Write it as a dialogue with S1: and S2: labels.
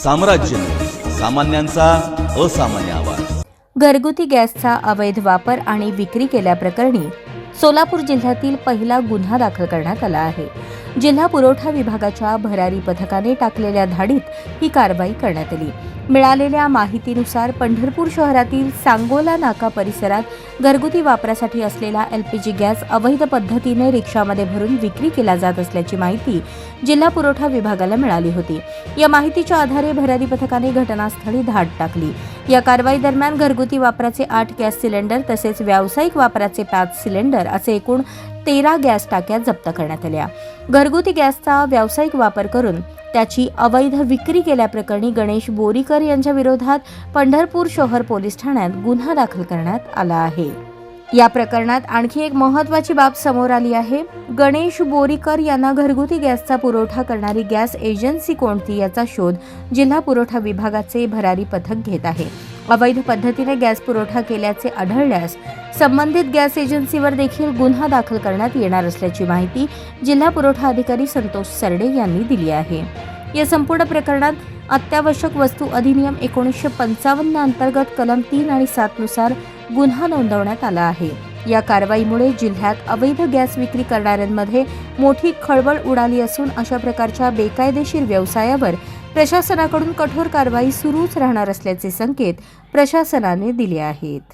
S1: साम्राज्य न्यूज, सामान्यांचा असामान्य आवाज।
S2: घरगुती गॅसचा अवैध वापर आणि विक्री केल्याप्रकरणी सोलापूर जिल्ह्यातील पहिला गुन्हा दाखल करण्यात आला आहे। जिल्हा पुरवठा विभागाच्या भरारी पथकाने टाकलेल्या धाडीत ही कारवाई करण्यात आली। मिळालेल्या माहितीनुसार पंढरपूर शहरातील सांगोला नाका परिसरात घरगुती वापरासाठी असलेला एलपीजी गॅस अवैध पद्धतीने रिक्षामध्ये भरून विक्री केला जात असल्याची माहिती जिल्हा पुरवठा विभागाला मिळाली होती। या माहितीच्या आधारे भरारी पथकाने घटनास्थळी धाड टाकली। या कारवाई दरम्यान घरगुती वापराचे 8 गॅस सिलेंडर तसेच व्यावसायिक वापराचे 5 सिलेंडर असे एकूण 13 गॅस टाक्या जप्त करण्यात आल्या। घरगुती गॅसचा व्यावसायिक वापर करून त्याची अवैध विक्री केल्याप्रकरणी गणेश बोरीकर यांच्या विरोधात पंढरपूर शहर पोलीस ठाण्यात गुन्हा दाखल करण्यात आला आहे। या प्रकरणात आणखी एक महत्त्वाची बाब समोर आली आहे। गणेश बोरीकर यांना घरगुती गॅसचा पुरवठा करणारी गॅस एजन्सी कोणती याचा शोध जिल्हा पुरवठा विभागाचे भरारी पथक घेत आहे। अवैध पद्धतीने गॅस पुरवठा केल्याचे आढळल्यास संबंधित गॅस एजन्सीवर देखील गुन्हा दाखल करण्यात येणार असल्याची माहिती जिल्हा पुरवठा अधिकारी संतोष सरडे यांनी दिली आहे। या संपूर्ण प्रकरणात अत्यावश्यक वस्तू अधिनियम 1955 अंतर्गत कलम 3 आणि 7 नुसार गुन्हा नोंदवण्यात आला आहे। या कारवाईमुळे जिल्ह्यात अवैध गॅस विक्री करणाऱ्यांमध्ये मोठी खळबळ उडाली असून अशा प्रकारच्या बेकायदेशीर व्यवसायावर प्रशासनाकडून कठोर कारवाई सुरूच राहणार असल्याचे संकेत प्रशासनाने दिले आहेत।